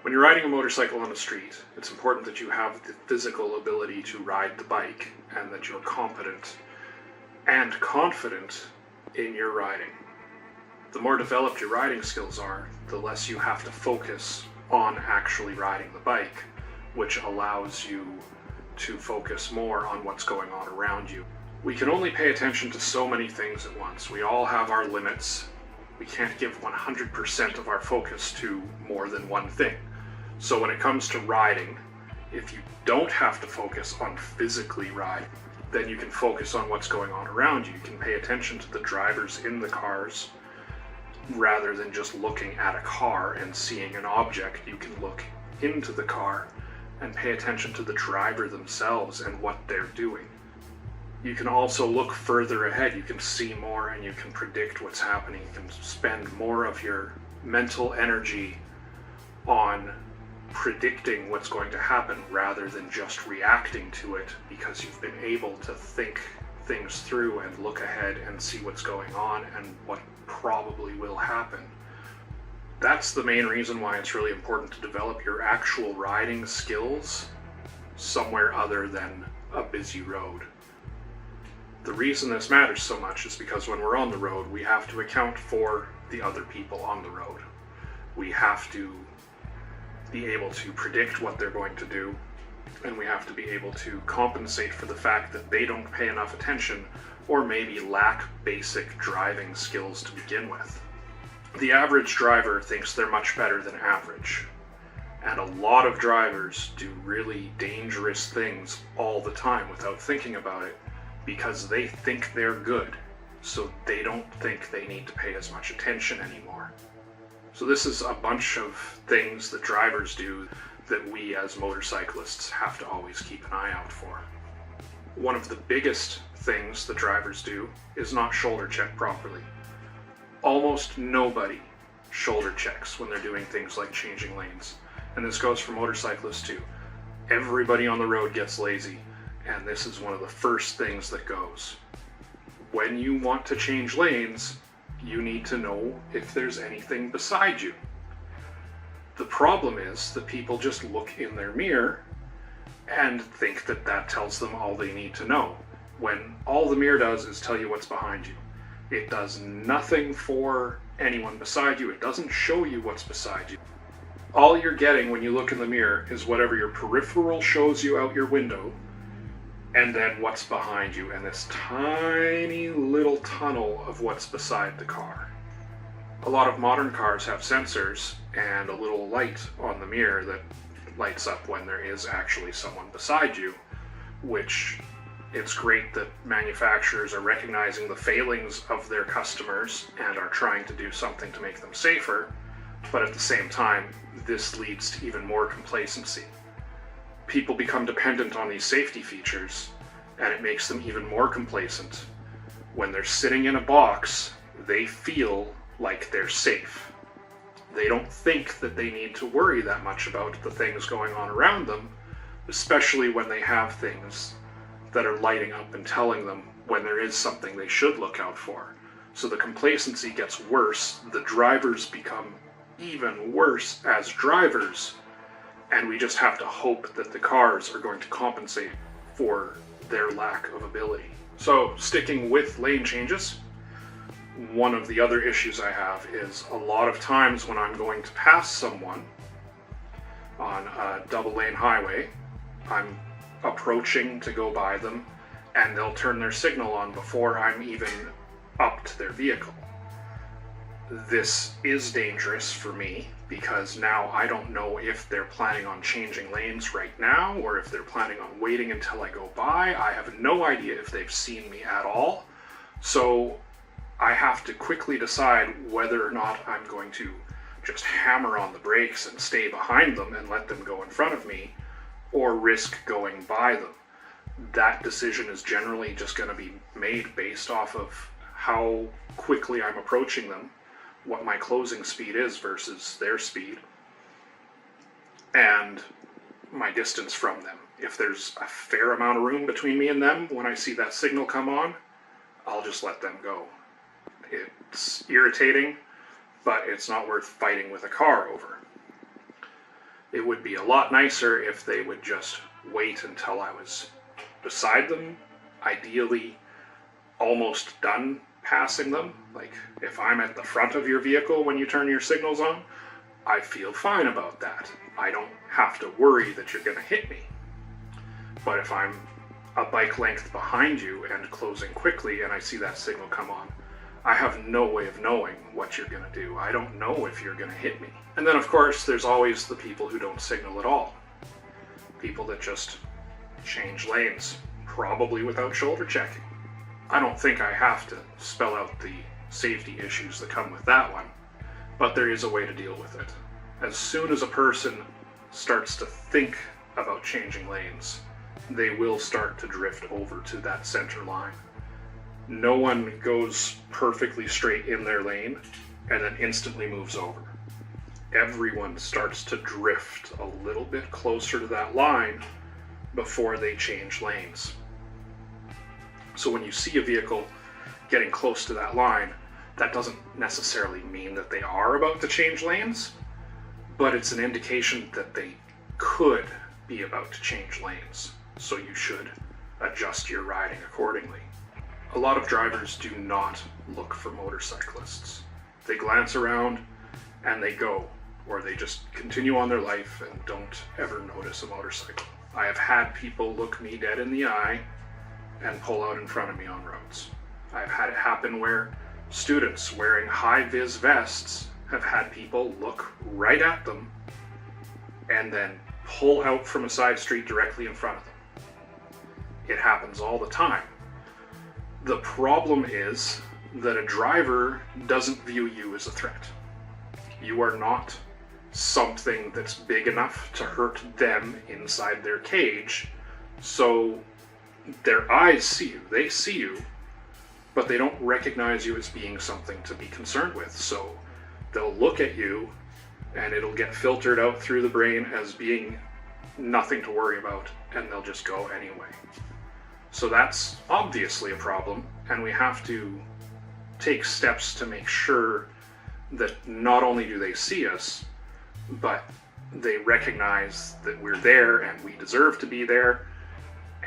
When you're riding a motorcycle on the street, it's important that you have the physical ability to ride the bike and that you're competent and confident in your riding. The more developed your riding skills are, the less you have to focus on actually riding the bike, which allows you to focus more on what's going on around you. We can only pay attention to so many things at once. We all have our limits. We can't give 100% of our focus to more than one thing. So when it comes to riding, if you don't have to focus on physically riding, then you can focus on what's going on around you. You can pay attention to the drivers in the cars rather than just looking at a car and seeing an object. You can look into the car and pay attention to the driver themselves and what they're doing. You can also look further ahead. You can see more and you can predict what's happening. You can spend more of your mental energy on predicting what's going to happen rather than just reacting to it, because you've been able to think things through and look ahead and see what's going on and what probably will happen. That's the main reason why it's really important to develop your actual riding skills somewhere other than a busy road. The reason this matters so much is because when we're on the road, we have to account for the other people on the road. We have to be able to predict what they're going to do, and we have to be able to compensate for the fact that they don't pay enough attention or maybe lack basic driving skills to begin with. The average driver thinks they're much better than average, and a lot of drivers do really dangerous things all the time without thinking about it because they think they're good, so they don't think they need to pay as much attention anymore. So this is a bunch of things that drivers do that we as motorcyclists have to always keep an eye out for. One of the biggest things that drivers do is not shoulder check properly. Almost nobody shoulder checks when they're doing things like changing lanes. And this goes for motorcyclists too. Everybody on the road gets lazy, and this is one of the first things that goes. When you want to change lanes, you need to know if there's anything beside you. The problem is that people just look in their mirror and think that that tells them all they need to know, when all the mirror does is tell you what's behind you. It does nothing for anyone beside you. It doesn't show you what's beside you. All you're getting when you look in the mirror is whatever your peripheral shows you out your window, and then what's behind you, and this tiny little tunnel of what's beside the car. A lot of modern cars have sensors and a little light on the mirror that lights up when there is actually someone beside you, which it's great that manufacturers are recognizing the failings of their customers and are trying to do something to make them safer, but at the same time, this leads to even more complacency. People become dependent on these safety features, and it makes them even more complacent. When they're sitting in a box, they feel like they're safe. They don't think that they need to worry that much about the things going on around them, especially when they have things that are lighting up and telling them when there is something they should look out for. So the complacency gets worse, the drivers become even worse as drivers, and we just have to hope that the cars are going to compensate for their lack of ability. So, sticking with lane changes, one of the other issues I have is a lot of times when I'm going to pass someone on a double lane highway, I'm approaching to go by them, and they'll turn their signal on before I'm even up to their vehicle. This is dangerous for me because now I don't know if they're planning on changing lanes right now or if they're planning on waiting until I go by. I have no idea if they've seen me at all. So I have to quickly decide whether or not I'm going to just hammer on the brakes and stay behind them and let them go in front of me, or risk going by them. That decision is generally just going to be made based off of how quickly I'm approaching them, what my closing speed is versus their speed, and my distance from them. If there's a fair amount of room between me and them when I see that signal come on, I'll just let them go. It's irritating, but it's not worth fighting with a car over. It would be a lot nicer if they would just wait until I was beside them, ideally almost done passing them. Like, if I'm at the front of your vehicle when you turn your signals on, I feel fine about that. I don't have to worry that you're going to hit me. But if I'm a bike length behind you and closing quickly and I see that signal come on, I have no way of knowing what you're going to do. I don't know if you're going to hit me. And then, of course, there's always the people who don't signal at all. People that just change lanes, probably without shoulder checking. I don't think I have to spell out the safety issues that come with that one, but there is a way to deal with it. As soon as a person starts to think about changing lanes, they will start to drift over to that center line. No one goes perfectly straight in their lane and then instantly moves over. Everyone starts to drift a little bit closer to that line before they change lanes. So when you see a vehicle getting close to that line, that doesn't necessarily mean that they are about to change lanes, but it's an indication that they could be about to change lanes. So you should adjust your riding accordingly. A lot of drivers do not look for motorcyclists. They glance around and they go, or they just continue on their life and don't ever notice a motorcycle. I have had people look me dead in the eye and pull out in front of me on roads. I've had it happen where students wearing high-vis vests have had people look right at them and then pull out from a side street directly in front of them. It happens all the time. The problem is that a driver doesn't view you as a threat. You are not something that's big enough to hurt them inside their cage, so their eyes see you, they see you, but they don't recognize you as being something to be concerned with. So they'll look at you and it'll get filtered out through the brain as being nothing to worry about, and they'll just go anyway. So that's obviously a problem, and we have to take steps to make sure that not only do they see us, but they recognize that we're there and we deserve to be there,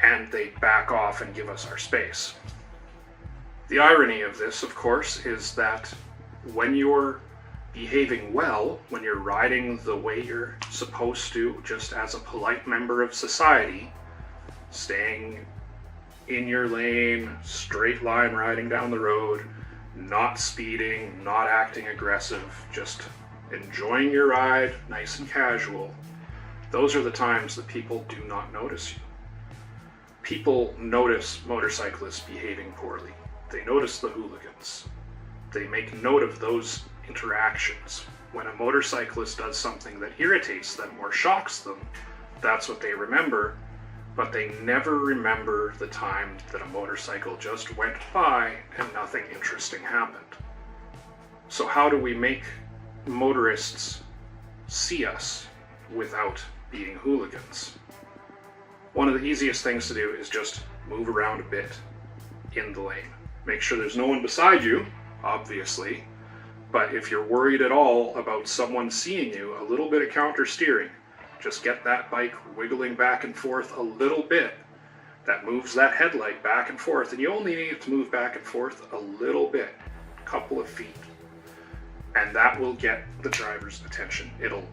and they back off and give us our space. The irony of this, of course, is that when you're behaving well, when you're riding the way you're supposed to, just as a polite member of society, staying in your lane, straight line riding down the road, not speeding, not acting aggressive, just enjoying your ride, nice and casual, those are the times that people do not notice you. People notice motorcyclists behaving poorly. They notice the hooligans. They make note of those interactions. When a motorcyclist does something that irritates them or shocks them, that's what they remember, but they never remember the time that a motorcycle just went by and nothing interesting happened. So how do we make motorists see us without being hooligans? One of the easiest things to do is just move around a bit in the lane. Make sure there's no one beside you, obviously, but if you're worried at all about someone seeing you, a little bit of counter steering. Just get that bike wiggling back and forth a little bit. That moves that headlight back and forth, and you only need it to move back and forth a little bit, a couple of feet. And that will get the driver's attention. It'll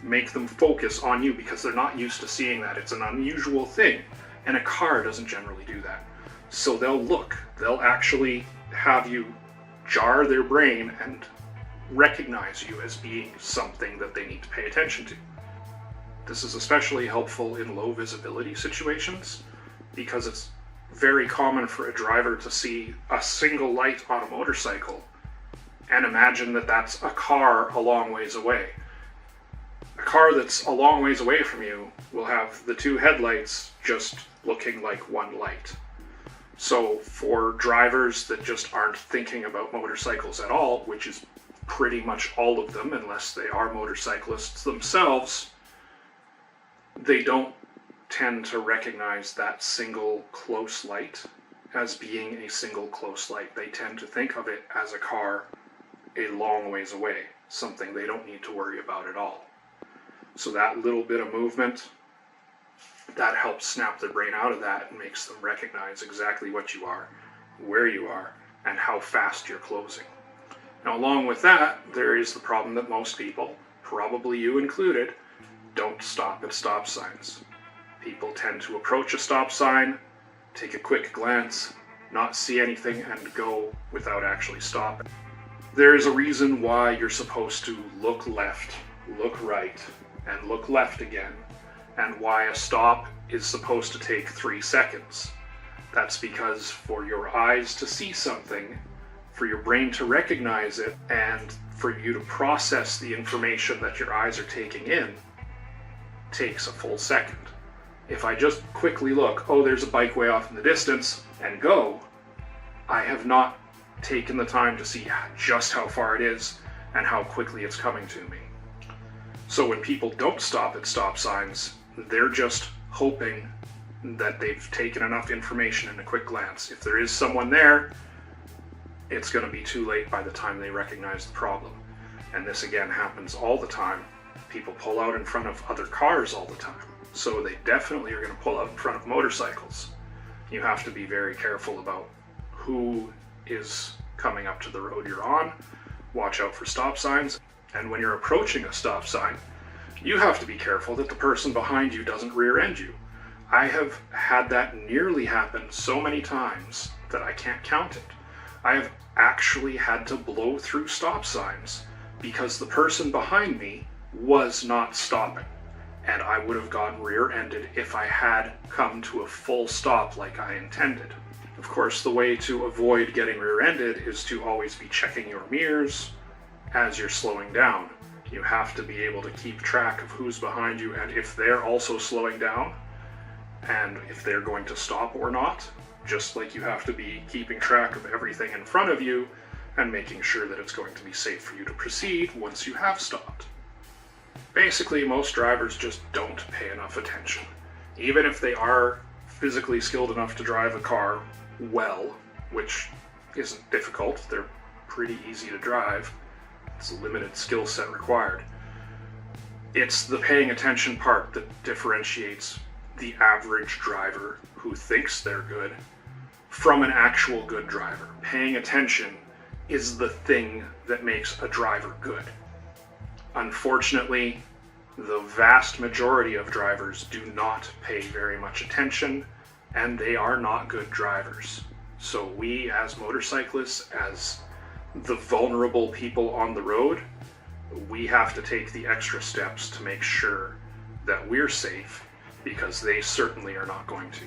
make them focus on you because they're not used to seeing that. It's an unusual thing, and a car doesn't generally do that. So they'll look. They'll actually have you jar their brain and recognize you as being something that they need to pay attention to. This is especially helpful in low visibility situations because it's very common for a driver to see a single light on a motorcycle and imagine that that's a car a long ways away. A car that's a long ways away from you will have the two headlights just looking like one light. So for drivers that just aren't thinking about motorcycles at all, which is pretty much all of them unless they are motorcyclists themselves, they don't tend to recognize that single close light as being a single close light. They tend to think of it as a car a long ways away, something they don't need to worry about at all. So that little bit of movement, that helps snap their brain out of that and makes them recognize exactly what you are, where you are, and how fast you're closing. Now, along with that, there is the problem that most people, probably you included, don't stop at stop signs. People tend to approach a stop sign, take a quick glance, not see anything, and go without actually stopping. There is a reason why you're supposed to look left, look right, and look left again, and why a stop is supposed to take 3 seconds. That's because for your eyes to see something, for your brain to recognize it, and for you to process the information that your eyes are taking in, takes a full second. If I just quickly look, oh, there's a bike way off in the distance, and go, I have not taken the time to see just how far it is and how quickly it's coming to me. So when people don't stop at stop signs, they're just hoping that they've taken enough information in a quick glance. If there is someone there, it's going to be too late by the time they recognize the problem. And this again happens all the time. People pull out in front of other cars all the time. So they definitely are going to pull out in front of motorcycles. You have to be very careful about who is coming up to the road you're on. Watch out for stop signs. And when you're approaching a stop sign, you have to be careful that the person behind you doesn't rear end you. I have had that nearly happen so many times that I can't count it. I have actually had to blow through stop signs because the person behind me was not stopping, and I would have gotten rear-ended if I had come to a full stop like I intended. Of course, the way to avoid getting rear-ended is to always be checking your mirrors as you're slowing down. You have to be able to keep track of who's behind you and if they're also slowing down, and if they're going to stop or not, just like you have to be keeping track of everything in front of you and making sure that it's going to be safe for you to proceed once you have stopped. Basically, most drivers just don't pay enough attention. Even if they are physically skilled enough to drive a car well, which isn't difficult, they're pretty easy to drive. It's a limited skill set required. It's the paying attention part that differentiates the average driver who thinks they're good from an actual good driver. Paying attention is the thing that makes a driver good. Unfortunately, the vast majority of drivers do not pay very much attention, and they are not good drivers. So we as motorcyclists, as the vulnerable people on the road, we have to take the extra steps to make sure that we're safe, because they certainly are not going to.